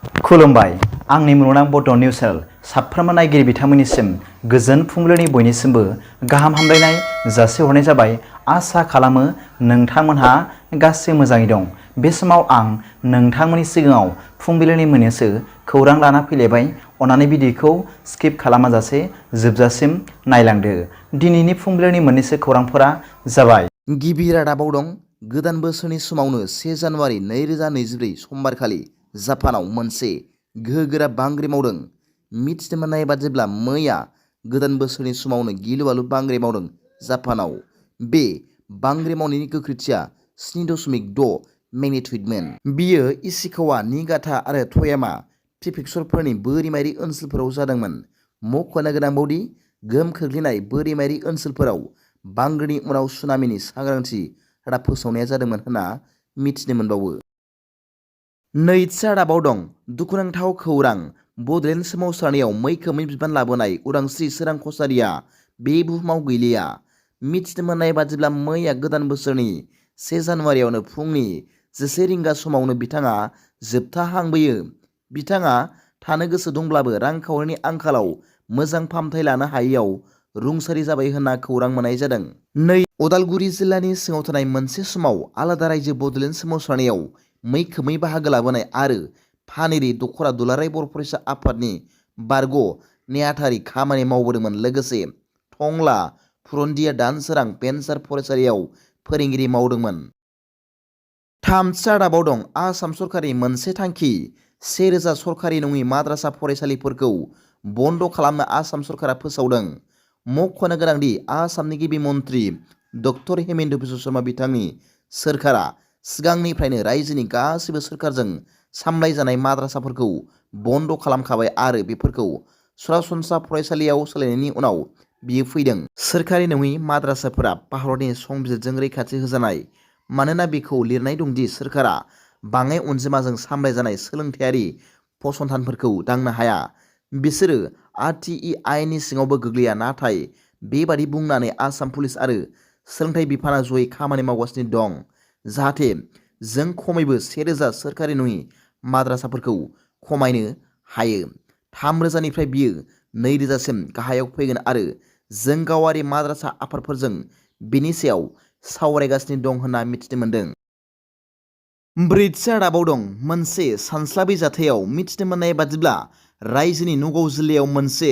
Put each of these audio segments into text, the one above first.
खुलुमबाय आंनि मुलुगनां बड' निउस चेनेल साफ्रोमबो नायगिरि बिथांमोननिसिम गोजोन फुंबिलिनि बयनिसिमबो गाहाम हामलायनाय जासिहरनाय जाबाय। आसा खालामो नोंथांमोनहा गासै मोजाङै दं। बे समाव आं नोंथांमोननि सिगाङाव फुंबिलिनि मोननैसो खौरां लाना फैलायबाय। अन्नानै भिडिअखौ स्किप खालामाजासे जोबजासिम नायलांदो। दिनैनि फुंबिलिनि मोननैसो खौरांफोरा जाबाय। गिबि रादाबाव दं। गोदान बोसोरनि समावनो 1 जानुवारि 2024 समबारखालि जापानाव मोनसे गोहोगोरा बांग्रि मावदों। मिथिनो मोननाय बादिब्ला मैया गोदान बोसोरनि समावनो गिलु-बालु बांग्रि मावदों जापानाव। बे बांग्रि मावनायनि गोख्रैथिया 7.6 मेग्निट्युडमोन। बियो इशिकावा, निगाटा आरो तयामा प्रिफेक्चरफोरनि बोरिमायारि ओनसोलफोराव जादोंमोन। मख'नो गोनांबावदि गोहोम खोख्लैनाय बोरिमायारि ओनसोलफोराव बांग्रिनि उनाव सुनामिनि सांग्रांथि रादाब फोसावनाया जादोंमोन होनना मिथिनो मोनबावो। नैथि रादाबाव दं। दुखुनांथाव खौरां। बड'लेण्ड सोमावसारनायाव मैखोमै बिबान लाबोनाय उदांस्रि सोरां कछारीया बे बुहुमाव गैलिया। मिथिनो मोननाय बादिब्ला मैया गोदान बोसोरनि 1 जानुवारियावनो फुंनि 11 रिंगा समावनो बिथाङा जोबथा हां बोयो। बिथाङा थानो गोसो दंब्लाबो रांखावरिनि आंखालाव मोजां फाहामथाय लानो हायैयाव रुंसारि जाबाय होनना खौरां मोननाय जादों। अदालगुरि जिल्लानि सिङाव थानाय मोनसे समाव आलादा रायजो बड'लेण्ड सोमावसारनायाव मैखोमै बाहागो लाबोनाय आरो फानेरि दख'रा दुलाराय बर' फरायसा आफादनि बारग' नेहाथारि खामानि मावबोदोंमोन। लोगोसे टंला पुरनदिया दानसोरां भेन्सार फरायसालियाव फोरोंगिरि मावदोंमोन। थामथि रादाबाव दं। आसाम सरकारनि मोनसे थांखि। 1000 सरकारि नङि माद्रासा फरायसालिफोरखौ बन्द' खालामनो आसाम सरकारा फोसावदों। मख'नो गोनांदि आसामनि गिबि मन्त्रि डक्टर हेमेन्त बिश्व शर्मा बिथांनि सोरखारा सिगांनिफ्रायनो रायजोनि गासैबो सोरखारजों सामलायजानाय माद्रासाफोरखौ बन्द' खालामखाबाय आरो बेफोरखौ सरासनस्रा फरायसालियाव सोलायनायनि उनाव बियो फैदों। सोरखारि नङि माद्रासाफोरा भारतनि संबिजिरजों रैखाथि होजानाय, मानोना बेखौ लिरनाय दंदि सोरखारा बाङाइ अनजिमाजों सामलायजानाय सोलोंथायारि फसंथानफोरखौ दांनो हाया। बिसोरो RTI आयेननि सिङावबो गोग्लैया। नाथाय बेबादि बुंनानै आसाम पुलिस आरो सोलोंथाइ बिफाना जयै खामानि मावगासिनो दं जाहाथे जों खमैबो 1000 सोरखारि नङि माद्रासाफोरखौ खमायनो हायो। 3000 निफ्राय बियो 2000 सिम गाहायाव फैगोन आरो जों गावारि माद्रासा आफादफोरजों बेनि सायाव सावरायगासिनो दं होनना मिथिनो मोनदों। ब्रैथि रादाबाव दं। मोनसे सानस्लाबै जाथायाव मिथिनो मोननाय बादिब्ला रायजोनि नगाव जिल्लायाव मोनसे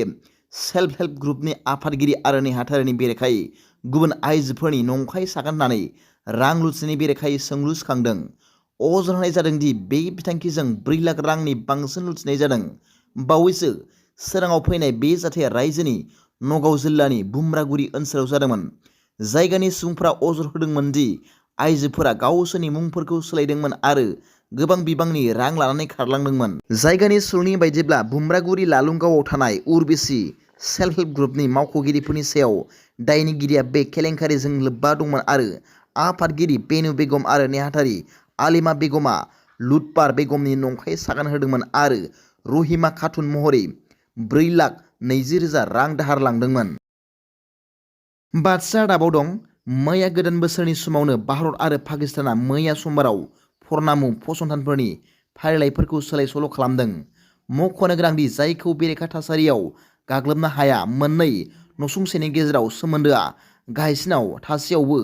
सेल्फ हेल्प ग्रुपनि आफादगिरि आरो नेहाथारिनि बेरेखायै गुबुन आइजोफोरनि नंखाय सागान होनानै रां लुथिनायनि बेरेखायै सोंलु सिखांदों। अजद होनाय जादों दि बे बिथांखिजों 4 लाख रांनि बांसिन लुथिनाय जादों। बावैसो सोराङाव फैनाय बे जाथाया रायजोनि नगाव जिल्लानि बुम्रागुरि ओनसोलाव जादोंमोन। जायगानि सुबुंफोरा अजद होदोंमोन दि आइजोफोरा गावसोरनि मुंफोरखौ सोलायदोंमोन आरो गोबां बिबांनि रां लानानै खारलांदोंमोन। जायगानि सुलुंनि बायदिब्ला बुम्रागुरि लालुंगावआव थानाय उर्बेसि सेल्फ हेल्प ग्रुपनि मावख'गिरिफोरनि सायाव दायनिगिरिया बे केलेंकारिजों लोब्बा दंमोन आरो आफादगिरि बेनु बेगम आरो नेहाथारि आलिमा बेगमा लुटपार बेगमनि नंखाय सागान होदोंमोन आरो रहिमा खातुन महरै 4,20,000 रां दाहार लांदोंमोन। बाथ्रा रादाबाव दं। मैया गोदान बोसोरनि समावनो भारत आरो पाकिस्ताना मैया समबाराव फरनामु फसंथानफोरनि फारिलाइफोरखौ सोलाय सोल' खालामदों। मख'नो गोनांदि जायखौ बेरेखा थासारियाव गाग्लोबनो हाया, मोननै नसुंसेनि गेजेराव सोमोन्दोआ गाहायसिनाव थासेयावबो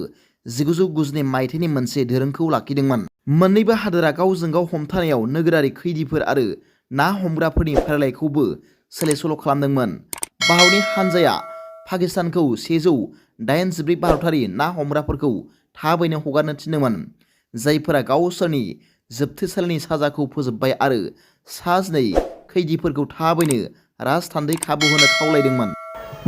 1990 मायथाइनि मोनसे दोरोंखौ लाखिदोंमोन। मोन्नैबो हादोरा गावजों गाव हमथानायाव नोगोरारि खैदिफोर आरो ना हमग्राफोरनि फारिलाइखौबो सोलाय सोल' खालामदोंमोन। भारतनि हानजाया पाकिस्तानखौ 184 भारतारि ना हमग्राफोरखौ थाबैनो हगारनो थिनदोंमोन, जायफोरा गावसोरनि जोबथेसालिनि साजाखौ फोजोबबाय आरो 12 खैदिफोरखौ थाबैनो राजथान्दै खाबु होनो खावलायदोंमोन।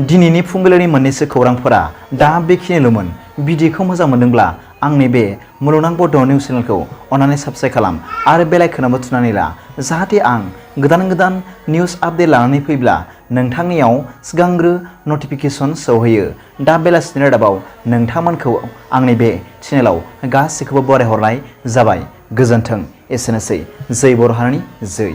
दिनैनि फुंबिलिनि मोननैसो खौरांफोरा दा बेखिनिल'मोन। भिडिअखौ मोजां मोनदोंब्ला आंनि बे मुलुगनां बड' निउस चेनेलखौ अन्नानै साबस्क्राइब खालाम आरो बेल आइकनआवबो थुनानै ला, जाहाथे आं गोदान गोदान निउस आपडेट लानानै फैब्ला नोंथांनियाव सिगांग्रो नटिफिकेसन सौहैयो। दा बेलासिनि रादाबाव नोंथांमोनखौ आंनि बे चेनेलाव गासैखौबो बरायहरनाय जाबाय। गोजोन्थों। एसेनोसै। जै बर' हारिनि जै।